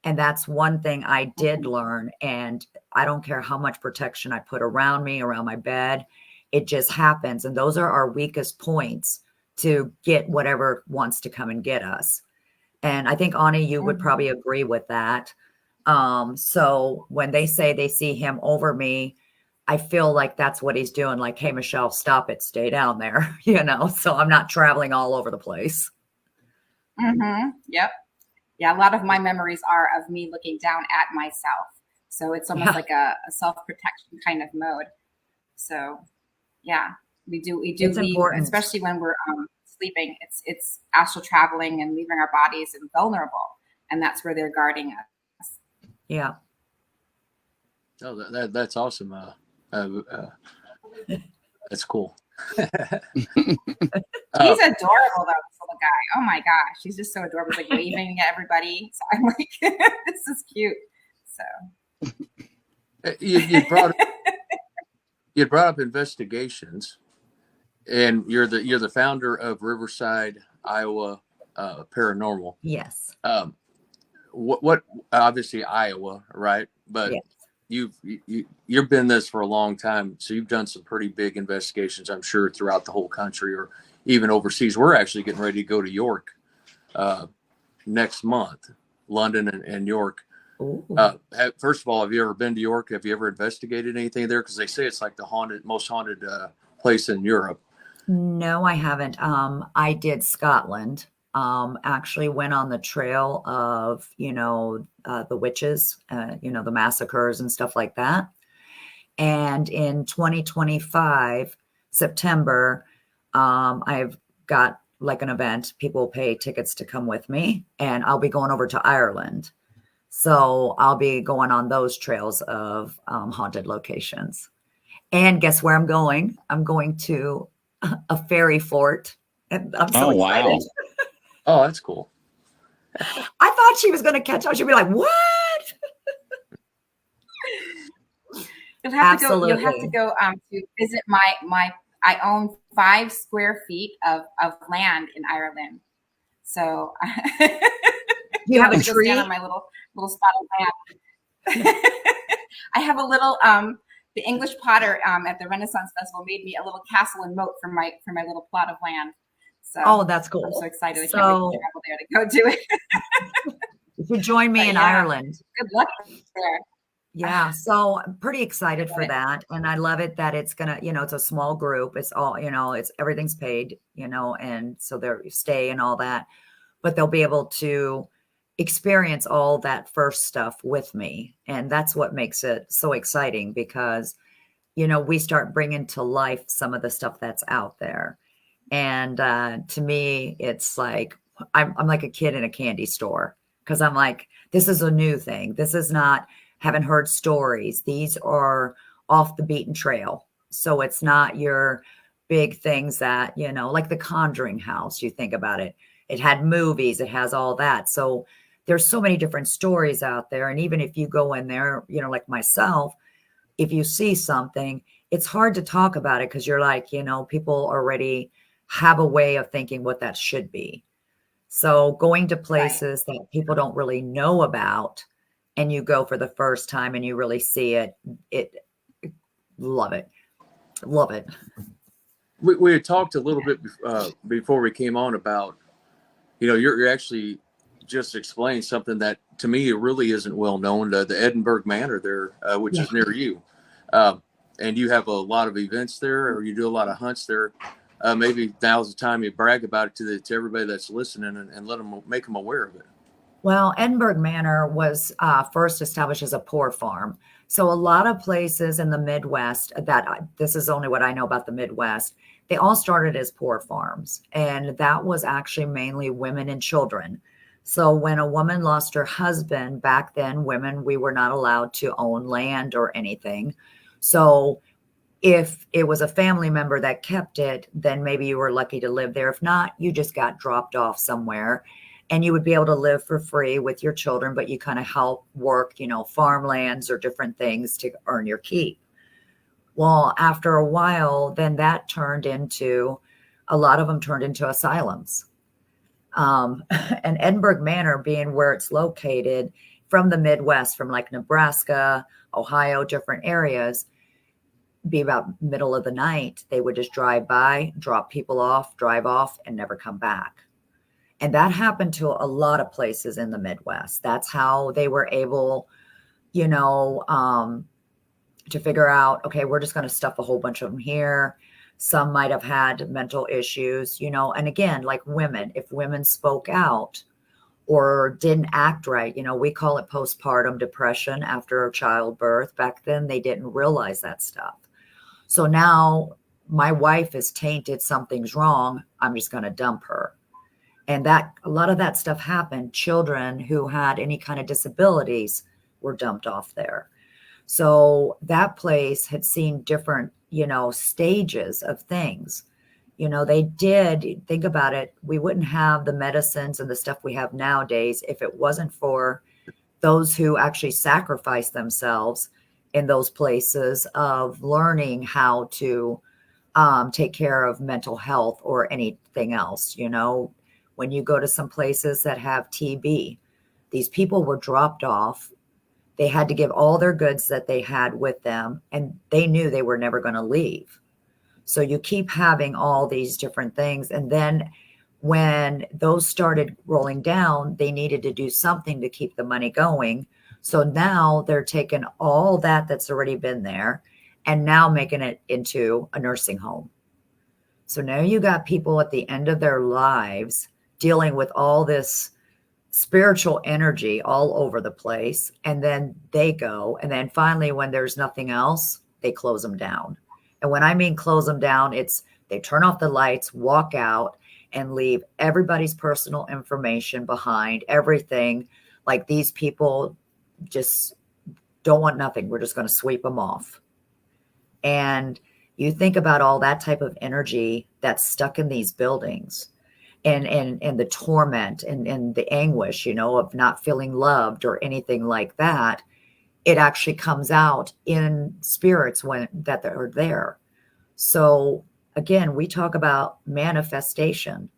And that's one thing I did learn. And I don't care how much protection I put around me, around my bed, it just happens. And those are our weakest points to get whatever wants to come and get us. And I think, Ani, you would probably agree with that. So when they say they see him over me, I feel like that's what he's doing. Like, hey, Michelle, stop it. Stay down there, so I'm not traveling all over the place. Yep. Yeah, a lot of my memories are of me looking down at myself. So it's almost like a self-protection kind of mode. So yeah, we do It's leave, important. especially when we're sleeping. It's astral traveling and leaving our bodies and vulnerable. And that's where they're guarding us. Yeah. Oh, that's awesome. That's cool. He's adorable, though, this little guy. Oh my gosh, he's just so adorable. He's like waving at everybody. So I'm like, this is cute. So you brought up investigations, and you're the founder of Riverside, Iowa Paranormal. Yes. What obviously Iowa, right? But yes. You've been this for a long time, so you've done some pretty big investigations, I'm sure, throughout the whole country or even overseas. We're actually getting ready to go to York next month, London and York. First of all, have you ever been to York? Have you ever investigated anything there? Because they say it's like the most haunted place in Europe. No, I haven't. I did Scotland. Actually went on the trail of, the witches, the massacres and stuff like that. And in 2025, September, I've got like an event. People pay tickets to come with me, and I'll be going over to Ireland. So I'll be going on those trails of haunted locations. And guess where I'm going? I'm going to a fairy fort. And I'm so excited. Wow. Oh, that's cool. I thought she was going to catch on. She'd be like, what? You'll have to go to visit I own 5 square feet of land in Ireland. So you have a tree stand on my little spot of land. I have a little the English potter at the Renaissance Festival made me a little castle and moat for my little plot of land. So that's cool. I'm so excited. I can't wait to travel there to go do it. You could join me in Ireland. Good luck there. Yeah. So I'm pretty excited for that. And I love it that it's gonna, it's a small group. It's all, it's everything's paid, and so they're stay and all that, but they'll be able to experience all that first stuff with me. And that's what makes it so exciting because, we start bringing to life some of the stuff that's out there. And to me, it's like, I'm like a kid in a candy store because I'm like, this is a new thing. This is not, haven't heard stories. These are off the beaten trail. So it's not your big things that, like the Conjuring house, you think about it. It had movies, it has all that. So there's so many different stories out there. And even if you go in there, like myself, if you see something, it's hard to talk about it because you're like, people already have a way of thinking what that should be. So going to places that people don't really know about and you go for the first time and you really see it, love it. Love it. We had talked a little bit before we came on about, you're actually just explained something that to me it really isn't well known. The Edinburgh Manor there, which is near you. And you have a lot of events there, or you do a lot of hunts there. Maybe now's the time you brag about it to everybody that's listening and make them aware of it. Well, Edinburgh Manor was first established as a poor farm. So a lot of places in the Midwest this is only what I know about the Midwest. They all started as poor farms, and that was actually mainly women and children. So when a woman lost her husband, back then, women, we were not allowed to own land or anything. So if it was a family member that kept it, then maybe you were lucky to live there. If not, you just got dropped off somewhere and you would be able to live for free with your children, but you kind of help work, farmlands or different things to earn your keep. Well, after a while, then that turned into a lot of them turned into asylums. And Edinburgh Manor being where it's located from the Midwest, from like Nebraska, Ohio, different areas, be about middle of the night, they would just drive by, drop people off, drive off, and never come back. And that happened to a lot of places in the Midwest. That's how they were able, to figure out, okay, we're just going to stuff a whole bunch of them here. Some might have had mental issues, and again, like women, if women spoke out or didn't act right, we call it postpartum depression after childbirth. Back then, they didn't realize that stuff. So now my wife is tainted, something's wrong, I'm just going to dump her. And that a lot of that stuff happened. Children who had any kind of disabilities were dumped off there. So that place had seen different, stages of things. They did think about it. We wouldn't have the medicines and the stuff we have nowadays if it wasn't for those who actually sacrificed themselves in those places of learning how to take care of mental health or anything else. When you go to some places that have TB, these people were dropped off. They had to give all their goods that they had with them, and they knew they were never going to leave. So you keep having all these different things. And then when those started rolling down, they needed to do something to keep the money going. So now they're taking all that's already been there and now making it into a nursing home. So now you got people at the end of their lives dealing with all this spiritual energy all over the place. And then they go. And then finally, when there's nothing else, they close them down. And when I mean close them down, it's they turn off the lights, walk out, and leave everybody's personal information behind, everything. Like these people just don't want nothing. We're just going to sweep them off. And you think about all that type of energy that's stuck in these buildings and the torment and the anguish, of not feeling loved or anything like that. It actually comes out in spirits that are there. So again, we talk about manifestation.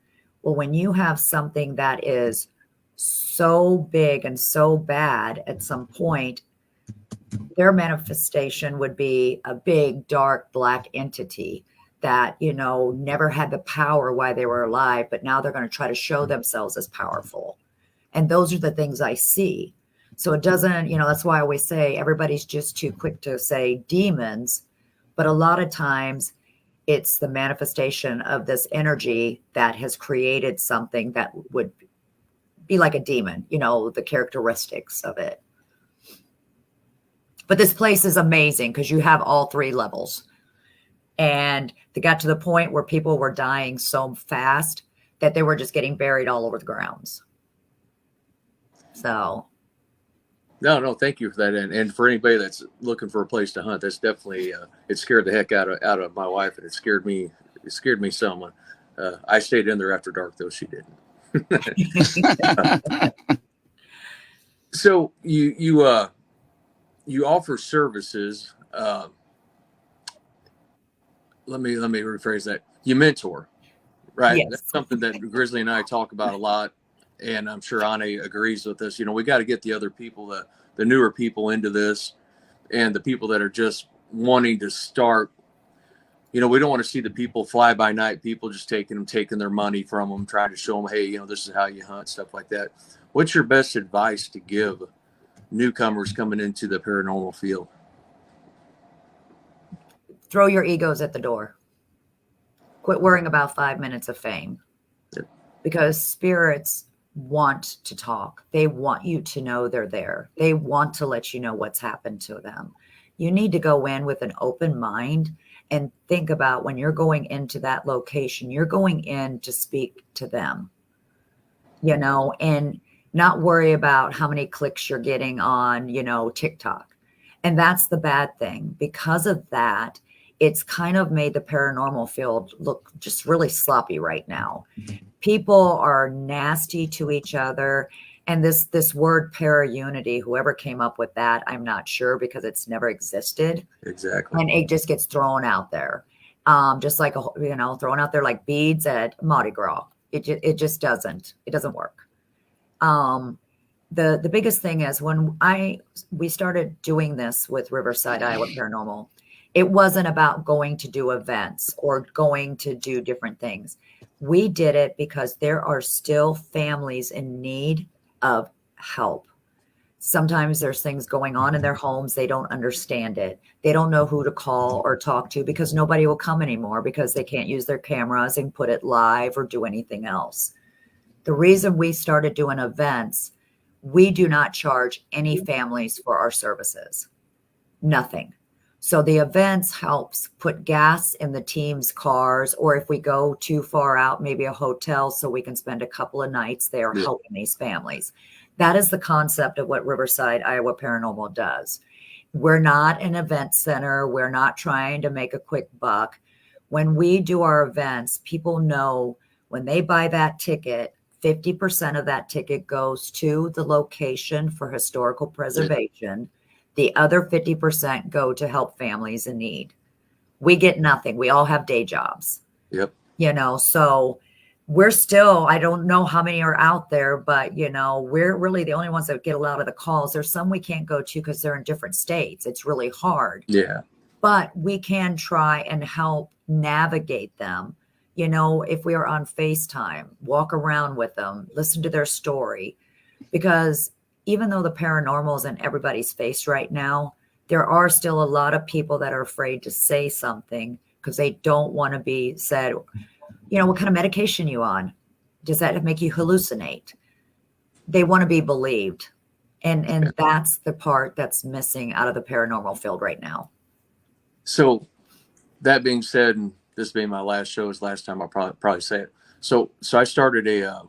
Well, when you have something that is so big and so bad at some point, their manifestation would be a big, dark, black entity that, never had the power while they were alive, but now they're going to try to show themselves as powerful. And those are the things I see. So it doesn't, that's why I always say everybody's just too quick to say demons, but a lot of times it's the manifestation of this energy that has created something that would be like a demon, the characteristics of it. But this place is amazing because you have all three levels. And they got to the point where people were dying so fast that they were just getting buried all over the grounds. So. No, thank you for that. And for anybody that's looking for a place to hunt, that's definitely, it scared the heck out of my wife, and it scared me some. I stayed in there after dark, though she didn't. So you offer services. Let me rephrase that. You mentor, right? Yes. That's something that Grizzly and I talk about a lot, and I'm sure Ani agrees with us. We got to get the other people, the newer people into this, and the people that are just wanting to start. We don't want to see the people fly by night people just taking their money from them, trying to show them, hey, this is how you hunt, stuff like that. What's your best advice to give newcomers coming into the paranormal field? Throw your egos at the door. Quit worrying about 5 minutes of fame. Yep. Because spirits want to talk. They want you to know they're there. They want to let you know what's happened to them. You need to go in with an open mind and think about when you're going into that location, you're going in to speak to them, and not worry about how many clicks you're getting on, TikTok. And that's the bad thing. Because of that, it's kind of made the paranormal field look just really sloppy right now. People are nasty to each other. And this word para unity, whoever came up with that, I'm not sure, because it's never existed. Exactly. And it just gets thrown out there. Just like, thrown out there like beads at Mardi Gras. It just doesn't work. The biggest thing is when we started doing this with Riverside Iowa Paranormal, it wasn't about going to do events or going to do different things. We did it because there are still families in need of help. Sometimes there's things going on in their homes. They don't understand it. They don't know who to call or talk to, because nobody will come anymore because they can't use their cameras and put it live or do anything else. The reason we started doing events, we do not charge any families for our services. Nothing. So the events helps put gas in the team's cars, or if we go too far out, maybe a hotel, so we can spend a couple of nights there helping these families. That is the concept of what Riverside Iowa Paranormal does. We're not an event center. We're not trying to make a quick buck. When we do our events, people know when they buy that ticket, 50% of that ticket goes to the location for historical preservation. The other 50% go to help families in need. We get nothing. We all have day jobs. Yep. So we're still, I don't know how many are out there, but we're really the only ones that get a lot of the calls. There's some we can't go to because they're in different states. It's really hard. Yeah. But we can try and help navigate them. If we are on FaceTime, walk around with them, listen to their story. Because even though the paranormal is in everybody's face right now, there are still a lot of people that are afraid to say something because they don't want to be said, what kind of medication you on? Does that make you hallucinate? They want to be believed. And that's the part that's missing out of the paranormal field right now. So that being said, and this being my last show, is last time I'll probably say it. So I started a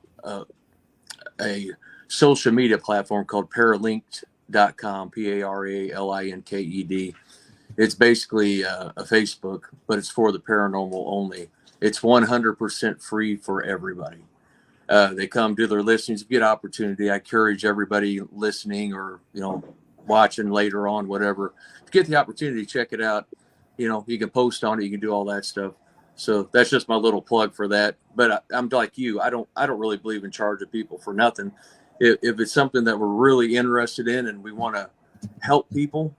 social media platform called paralinked.com, PARALINKED. It's basically a Facebook, but it's for the paranormal only. It's 100% free for everybody. They come do their listings, get opportunity. I encourage everybody listening or, watching later on, whatever, to get the opportunity to check it out. You can post on it, you can do all that stuff. So that's just my little plug for that. But I'm like you, I don't really believe in charging people for nothing. If it's something that we're really interested in and we want to help people,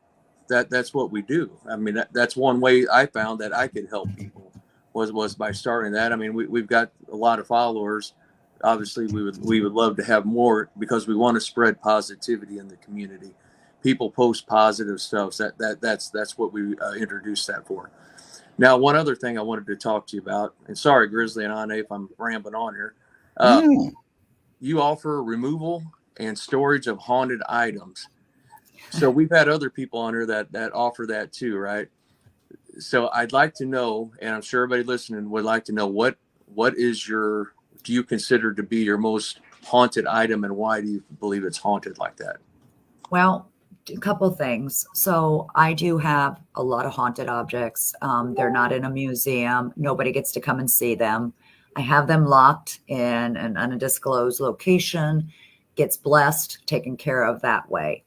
that's what we do. I mean, that's one way I found that I could help people was by starting that. I mean, we've got a lot of followers. Obviously, we would love to have more because we want to spread positivity in the community. People post positive stuff. That's what we introduced that for. Now, one other thing I wanted to talk to you about, and sorry, Grizzly and Ane, if I'm rambling on here. You offer removal and storage of haunted items. So we've had other people on here that offer that too, right? So I'd like to know, and I'm sure everybody listening would like to know, what do you consider to be your most haunted item, and why do you believe it's haunted like that? Well, a couple things. So I do have a lot of haunted objects. They're not in a museum. Nobody gets to come and see them. I have them locked in an undisclosed location, gets blessed, taken care of that way.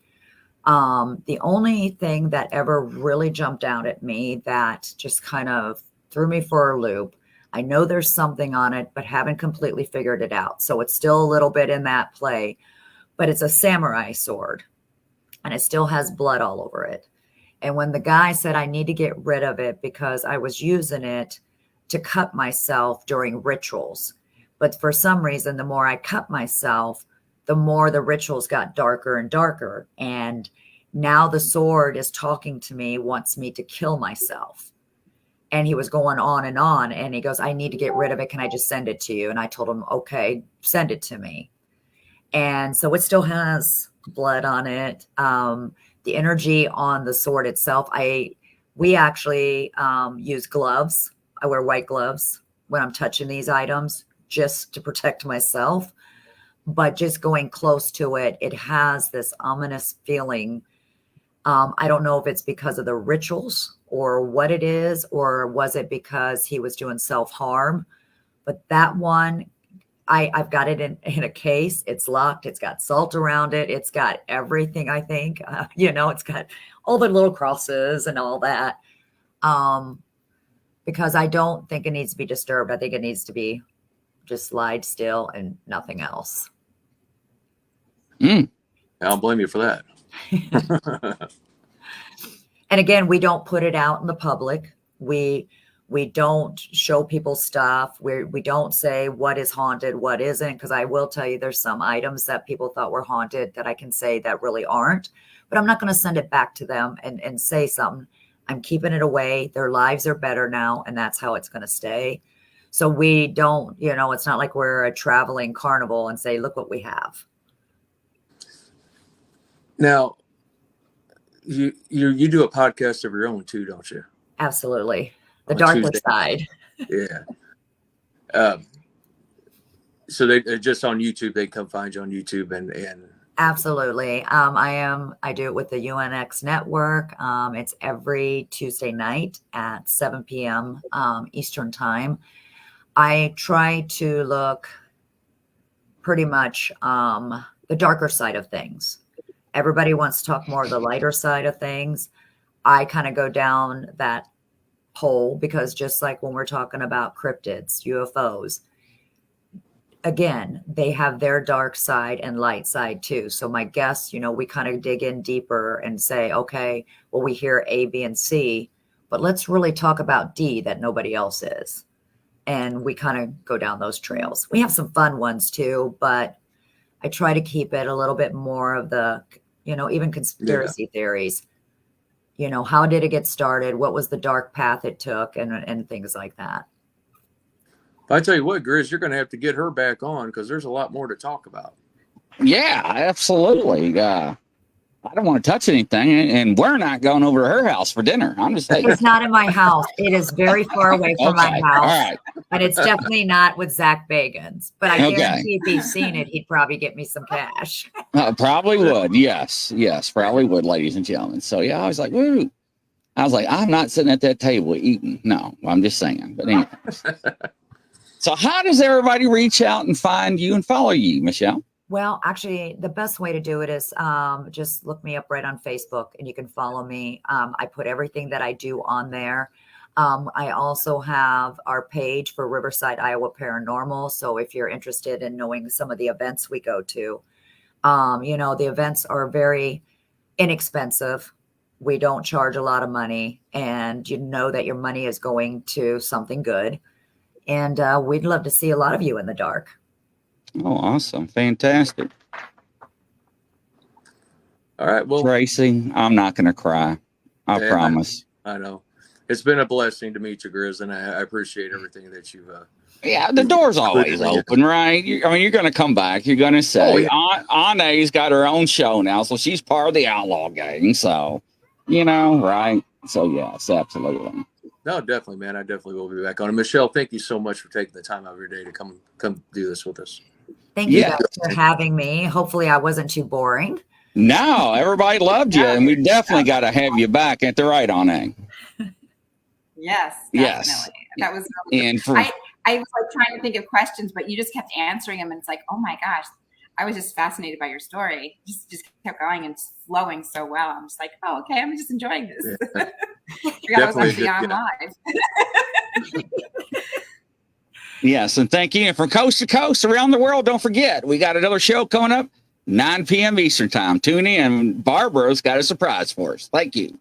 The only thing that ever really jumped out at me that just kind of threw me for a loop, I know there's something on it, but haven't completely figured it out. So it's still a little bit in that play, but it's a samurai sword and it still has blood all over it. And when the guy said I need to get rid of it because I was using it to cut myself during rituals, but for some reason, the more I cut myself, the more the rituals got darker and darker. And now the sword is talking to me, wants me to kill myself. And he was going on. And he goes, I need to get rid of it. Can I just send it to you? And I told him, okay, send it to me. And so it still has blood on it. The energy on the sword itself, we actually use gloves. I wear white gloves when I'm touching these items just to protect myself. but just going close to it, it has this ominous feeling. I don't know if it's because of the rituals or what it is, or was it because he was doing self-harm? But that one, I've got it in a case. It's locked. It's got salt around it. It's got everything, I think. It's got all the little crosses and all that. Because I don't think it needs to be disturbed. I think it needs to be just slide still and nothing else. I don't blame you for that. And again, we don't put it out in the public. We don't show people stuff. We don't say what is haunted, what isn't, because I will tell you there's some items that people thought were haunted that I can say that really aren't. But I'm not going to send it back to them and say something. I'm keeping it away. Their lives are better now, and that's how it's going to stay. So we don't, it's not like we're a traveling carnival and say, look what we have. Now, you do a podcast of your own too, don't you? Absolutely. The On darker Tuesday. side. Yeah. So they just on YouTube. They come find you on YouTube and. Absolutely. I do it with the UNX network. It's every Tuesday night at 7 p.m. Eastern time. I try to look pretty much the darker side of things. Everybody wants to talk more of the lighter side of things. I kind of go down that hole because just like when we're talking about cryptids, UFOs, again, they have their dark side and light side too. So my guests, we kind of dig in deeper and say, okay, well, we hear A, B, and C, but let's really talk about D that nobody else is. And we kind of go down those trails. We have some fun ones too, but I try to keep it a little bit more of the, even conspiracy theories. How did it get started? What was the dark path it took and things like that. I tell you what, Grizz, you're going to have to get her back on because there's a lot more to talk about. Yeah, absolutely. I don't want to touch anything, and we're not going over to her house for dinner. I'm just saying. It's not in my house. It is very far away from my house. All right. But it's definitely not with Zach Bagans. But I guarantee if he's seen it, he'd probably get me some cash. Probably would. Yes, probably would, ladies and gentlemen. So, yeah, I was like, woo. I was like, I'm not sitting at that table eating. No, I'm just saying. But anyways. So how does everybody reach out and find you and follow you, Michelle? Well, actually, the best way to do it is just look me up right on Facebook and you can follow me. I put everything that I do on there. I also have our page for Riverside, Iowa Paranormal. So if you're interested in knowing some of the events we go to, the events are very inexpensive. We don't charge a lot of money, and you know that your money is going to something good. And we'd love to see a lot of you in the dark. Oh, awesome. Fantastic. All right. Well, Tracy, I'm not going to cry. I promise. I know. It's been a blessing to meet you, Grizz, and I appreciate everything that you've. Yeah, the door's always open, right? You're going to come back. You're going to say, Anna's got her own show now, so she's part of the Outlaw Gang. So, right? So, yes, absolutely. No, definitely, man. I definitely will be back on. And Michelle, thank you so much for taking the time out of your day to come do this with us. Thank you guys for having me. Hopefully I wasn't too boring. No, everybody loved you, and we definitely got to have you back at the right on it. Yes, definitely. Yes. That was really and I was like trying to think of questions, but you just kept answering them, and it's like, oh my gosh, I was just fascinated by your story. Just kept going and flowing so well. I'm just like, oh, okay, I'm just enjoying this. Yeah. I was going to be on live. Yes, and thank you. And from coast to coast around the world, don't forget, we got another show coming up, 9 p.m. Eastern time. Tune in. Barbara's got a surprise for us. Thank you.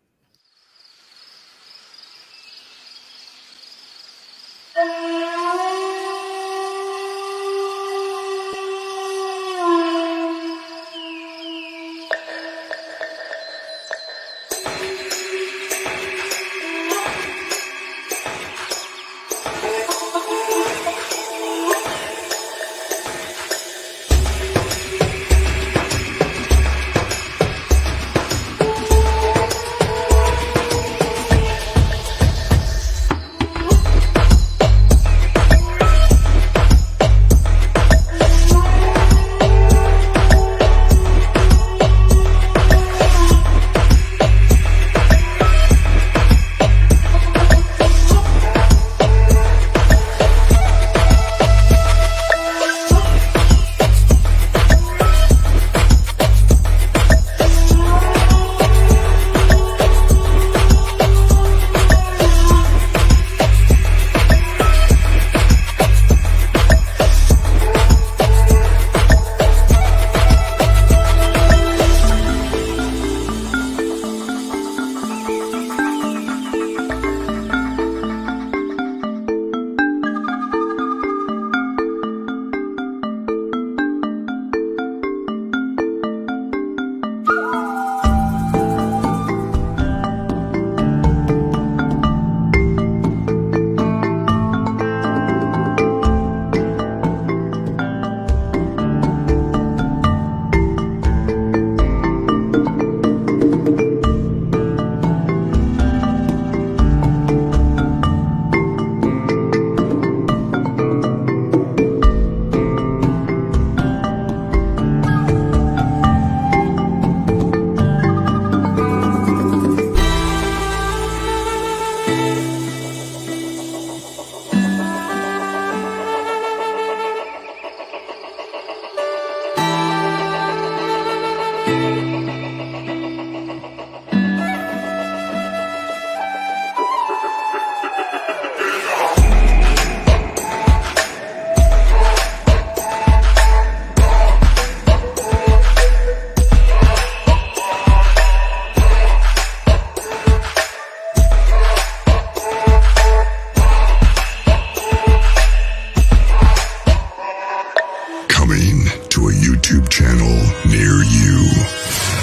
Coming to a YouTube channel near you.